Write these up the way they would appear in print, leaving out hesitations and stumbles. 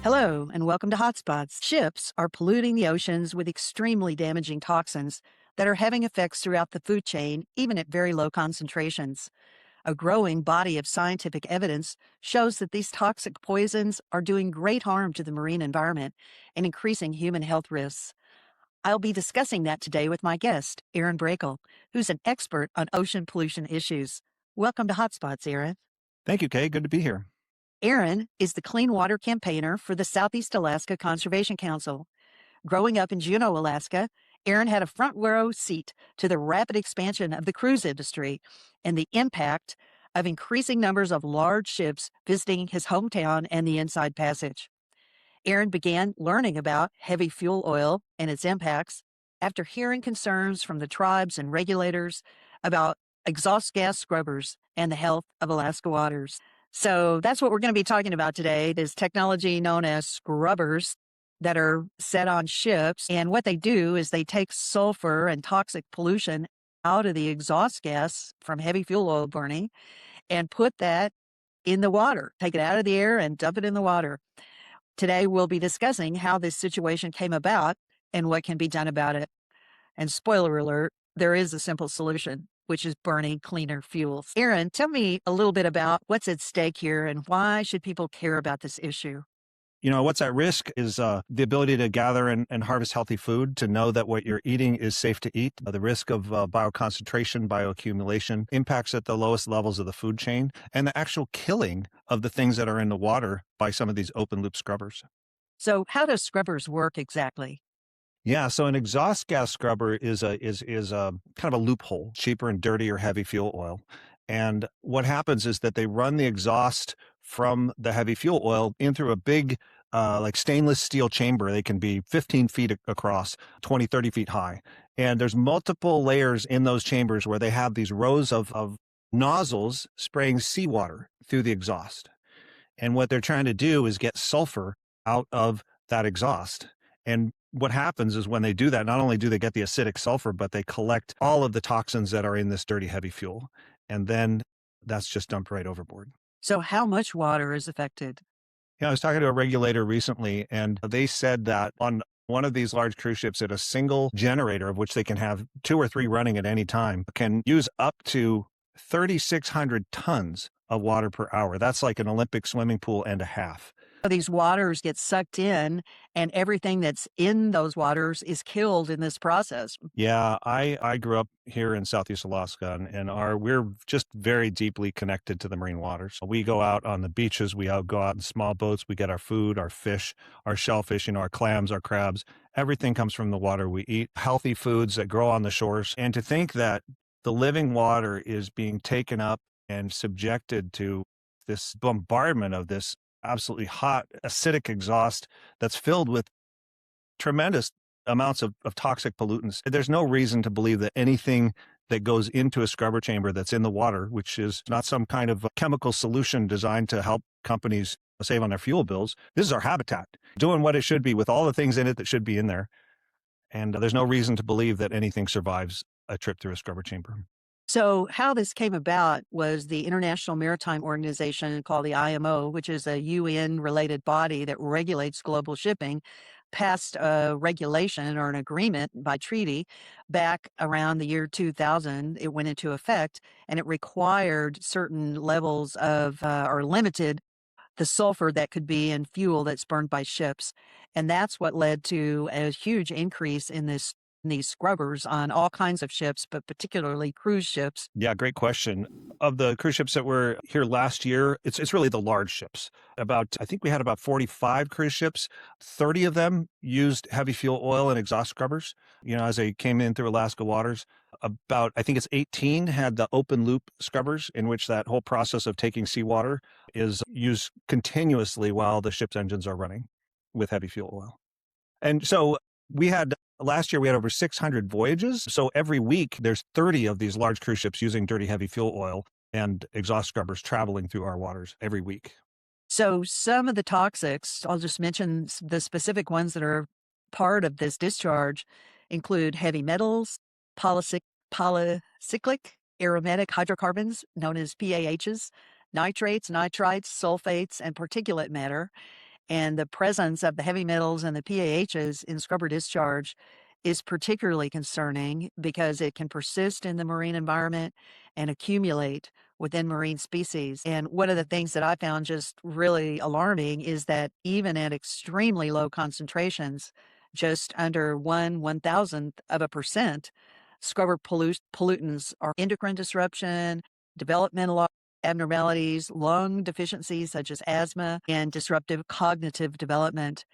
Hello, and welcome to Hotspots. Ships are polluting the oceans with extremely damaging toxins that are having effects throughout the food chain, even at very low concentrations. A growing body of scientific evidence shows that these toxic poisons are doing great harm to the marine environment and increasing human health risks. I'll be discussing that today with my guest, Aaron Brakel, who's an expert on ocean pollution issues. Welcome to Hotspots, Aaron. Thank you, Kay. Good to be here. Aaron is the clean water campaigner for the Southeast Alaska Conservation Council. Growing up in Juneau, Alaska, Aaron had a front row seat to the rapid expansion of the cruise industry and the impact of increasing numbers of large ships visiting his hometown and the Inside Passage. Aaron began learning about heavy fuel oil and its impacts after hearing concerns from the tribes and regulators about exhaust gas scrubbers and the health of Alaska waters. So that's what we're going to be talking about today, this technology known as scrubbers that are set on ships. And what they do is they take sulfur and toxic pollution out of the exhaust gas from heavy fuel oil burning and put that in the water, take it out of the air and dump it in the water. Today, we'll be discussing how this situation came about and what can be done about it. And spoiler alert, there is a simple solution, which is burning cleaner fuels. Aaron, tell me a little bit about what's at stake here and why should people care about this issue? What's at risk is the ability to gather and harvest healthy food, to know that what you're eating is safe to eat. The risk of bioconcentration, bioaccumulation, impacts at the lowest levels of the food chain, and the actual killing of the things that are in the water by some of these open loop scrubbers. So how do scrubbers work exactly? Yeah, so an exhaust gas scrubber is a kind of a loophole, cheaper and dirtier heavy fuel oil. And what happens is that they run the exhaust from the heavy fuel oil in through a big, like stainless steel chamber. They can be 15 feet across, 20, 30 feet high. And there's multiple layers in those chambers where they have these rows of nozzles spraying seawater through the exhaust. And what they're trying to do is get sulfur out of that exhaust. And what happens is when they do that, not only do they get the acidic sulfur, but they collect all of the toxins that are in this dirty heavy fuel. And then that's just dumped right overboard. So how much water is affected? I was talking to a regulator recently, and they said that on one of these large cruise ships, at a single generator, of which they can have 2 or 3 running at any time, can use up to 3,600 tons of water per hour. That's like an Olympic swimming pool and a half. These waters get sucked in and everything that's in those waters is killed in this process. Yeah, I grew up here in Southeast Alaska, and we're just very deeply connected to the marine waters. We go out on the beaches, go out in small boats, we get our food, our fish, our shellfish, our clams, our crabs. Everything comes from the water. We eat healthy foods that grow on the shores. And to think that the living water is being taken up and subjected to this bombardment of this absolutely hot, acidic exhaust that's filled with tremendous amounts of toxic pollutants. There's no reason to believe that anything that goes into a scrubber chamber that's in the water, which is not some kind of chemical solution designed to help companies save on their fuel bills. This is our habitat, doing what it should be with all the things in it that should be in there. And there's no reason to believe that anything survives a trip through a scrubber chamber. So how this came about was the International Maritime Organization, called the IMO, which is a UN-related body that regulates global shipping, passed a regulation or an agreement by treaty back around the year 2000. It went into effect, and it required certain levels of, or limited the sulfur that could be in fuel that's burned by ships. And that's what led to a huge increase in these scrubbers on all kinds of ships, but particularly cruise ships. Yeah, great question. Of the cruise ships that were here last year, it's really the large ships. I think we had about 45 cruise ships. 30 of them used heavy fuel oil and exhaust scrubbers, as they came in through Alaska waters. I think it's 18 had the open loop scrubbers, in which that whole process of taking seawater is used continuously while the ship's engines are running with heavy fuel oil. And so last year we had over 600 voyages. So every week there's 30 of these large cruise ships using dirty heavy fuel oil and exhaust scrubbers traveling through our waters every week. So some of the toxics, I'll just mention the specific ones that are part of this discharge, include heavy metals, polycyclic aromatic hydrocarbons known as PAHs, nitrates, nitrites, sulfates, and particulate matter. And the presence of the heavy metals and the PAHs in scrubber discharge is particularly concerning because it can persist in the marine environment and accumulate within marine species. And one of the things that I found just really alarming is that even at extremely low concentrations, just under 1/1000th of a percent, scrubber pollutants are endocrine disruption, developmental abnormalities, lung deficiencies such as asthma, and disruptive cognitive development.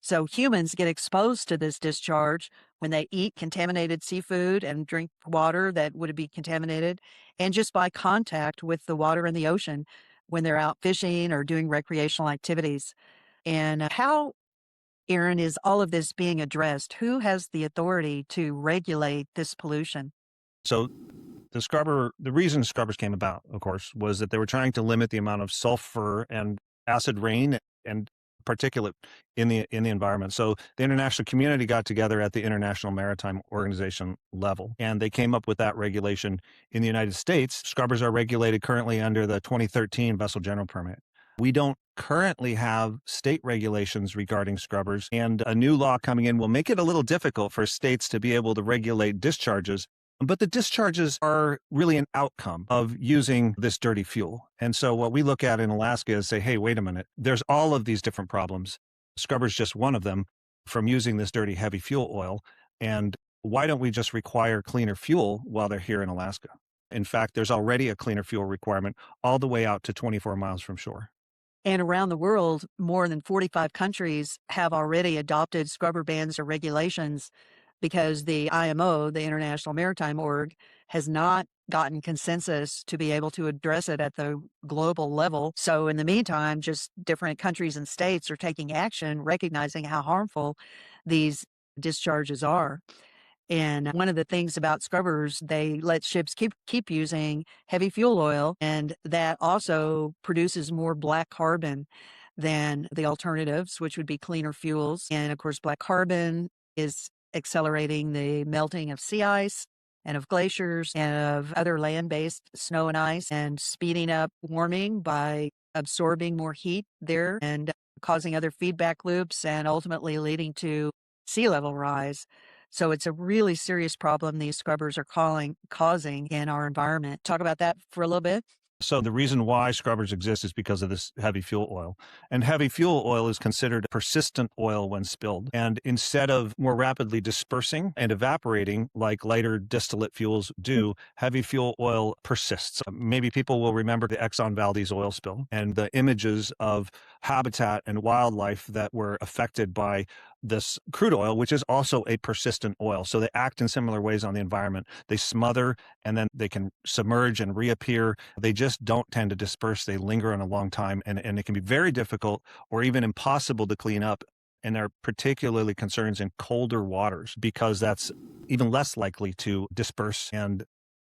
So humans get exposed to this discharge when they eat contaminated seafood and drink water that would be contaminated, and just by contact with the water in the ocean when they're out fishing or doing recreational activities. And how, Aaron, is all of this being addressed? Who has the authority to regulate this pollution? So the reason scrubbers came about, of course, was that they were trying to limit the amount of sulfur and acid rain and particulate in the environment. So the international community got together at the International Maritime Organization level, and they came up with that regulation. In the United States, scrubbers are regulated currently under the 2013 Vessel General Permit. We don't currently have state regulations regarding scrubbers, and a new law coming in will make it a little difficult for states to be able to regulate discharges. But the discharges are really an outcome of using this dirty fuel. And so what we look at in Alaska is say, hey, wait a minute, there's all of these different problems. Scrubber's just one of them from using this dirty heavy fuel oil. And why don't we just require cleaner fuel while they're here in Alaska? In fact, there's already a cleaner fuel requirement all the way out to 24 miles from shore. And around the world, more than 45 countries have already adopted scrubber bans or regulations because the IMO, the International Maritime Org, has not gotten consensus to be able to address it at the global level. So in the meantime, just different countries and states are taking action, recognizing how harmful these discharges are. And one of the things about scrubbers, they let ships keep using heavy fuel oil, and that also produces more black carbon than the alternatives, which would be cleaner fuels. And of course, black carbon is accelerating the melting of sea ice and of glaciers and of other land-based snow and ice, and speeding up warming by absorbing more heat there and causing other feedback loops and ultimately leading to sea level rise. So it's a really serious problem these scrubbers are causing in our environment. Talk about that for a little bit. So the reason why scrubbers exist is because of this heavy fuel oil. And heavy fuel oil is considered persistent oil when spilled. And instead of more rapidly dispersing and evaporating like lighter distillate fuels do, heavy fuel oil persists. Maybe people will remember the Exxon Valdez oil spill and the images of habitat and wildlife that were affected by this crude oil, which is also a persistent oil. So they act in similar ways on the environment. They smother and then they can submerge and reappear. They just don't tend to disperse. They linger on a long time, and it can be very difficult or even impossible to clean up. And there are particularly concerns in colder waters because that's even less likely to disperse. And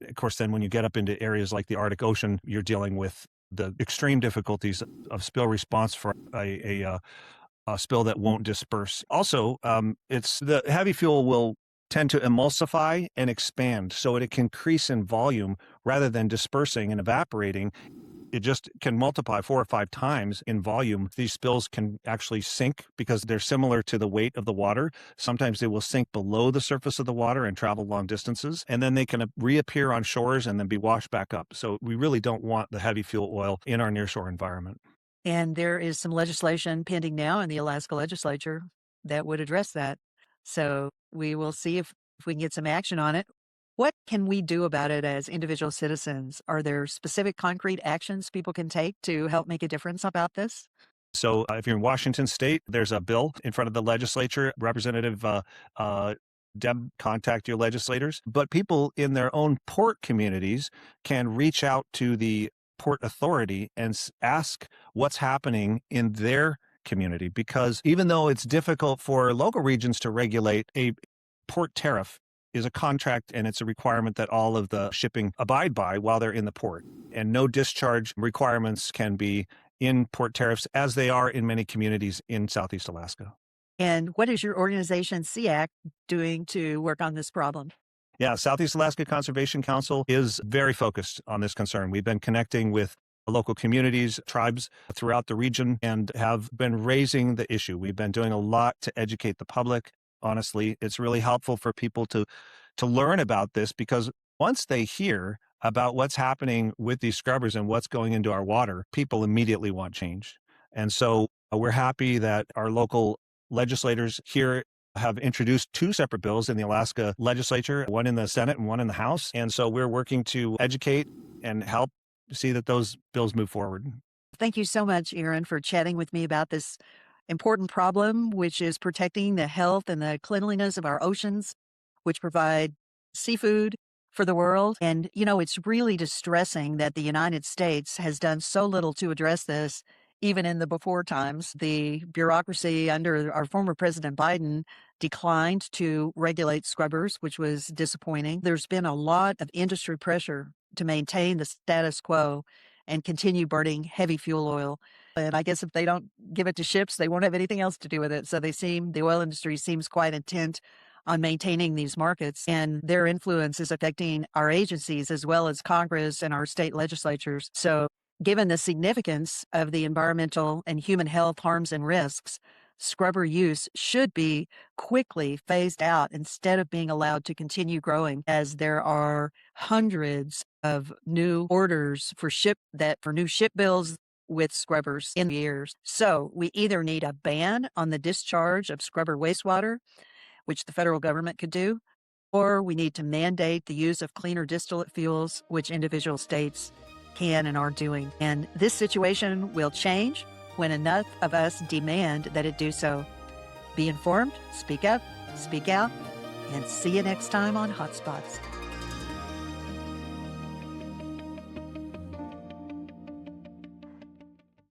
of course, then when you get up into areas like the Arctic Ocean, you're dealing with the extreme difficulties of spill response for a spill that won't disperse. Also, it's the heavy fuel will tend to emulsify and expand, so it can increase in volume rather than dispersing and evaporating. It just can multiply 4 or 5 times in volume. These spills can actually sink because they're similar to the weight of the water. Sometimes they will sink below the surface of the water and travel long distances, and then they can reappear on shores and then be washed back up. So we really don't want the heavy fuel oil in our nearshore environment. And there is some legislation pending now in the Alaska legislature that would address that. So we will see if we can get some action on it. What can we do about it as individual citizens? Are there specific concrete actions people can take to help make a difference about this? So if you're in Washington State, there's a bill in front of the legislature. Representative Deb, contact your legislators. But people in their own port communities can reach out to the Port Authority and ask what's happening in their community, because even though it's difficult for local regions to regulate, a port tariff is a contract and it's a requirement that all of the shipping abide by while they're in the port. And no discharge requirements can be in port tariffs, as they are in many communities in Southeast Alaska. And what is your organization, SEAC, doing to work on this problem? Yeah, Southeast Alaska Conservation Council is very focused on this concern. We've been connecting with local communities, tribes throughout the region, and have been raising the issue. We've been doing a lot to educate the public. Honestly, it's really helpful for people to learn about this, because once they hear about what's happening with these scrubbers and what's going into our water, people immediately want change. And so we're happy that our local legislators here have introduced two separate bills in the Alaska legislature, one in the Senate and one in the House. And so we're working to educate and help see that those bills move forward. Thank you so much, Aaron, for chatting with me about this important problem, which is protecting the health and the cleanliness of our oceans, which provide seafood for the world. And, it's really distressing that the United States has done so little to address this, even in the before times. The bureaucracy under our former President Biden declined to regulate scrubbers, which was disappointing. There's been a lot of industry pressure to maintain the status quo and continue burning heavy fuel oil. And I guess if they don't give it to ships, they won't have anything else to do with it. So the oil industry seems quite intent on maintaining these markets, and their influence is affecting our agencies as well as Congress and our state legislatures. So given the significance of the environmental and human health harms and risks, scrubber use should be quickly phased out instead of being allowed to continue growing, as there are hundreds of new orders for new ship builds with scrubbers in the years. So we either need a ban on the discharge of scrubber wastewater, which the federal government could do, or we need to mandate the use of cleaner distillate fuels, which individual states can and are doing. And this situation will change when enough of us demand that it do so. Be informed, speak up, speak out, and see you next time on Hotspots.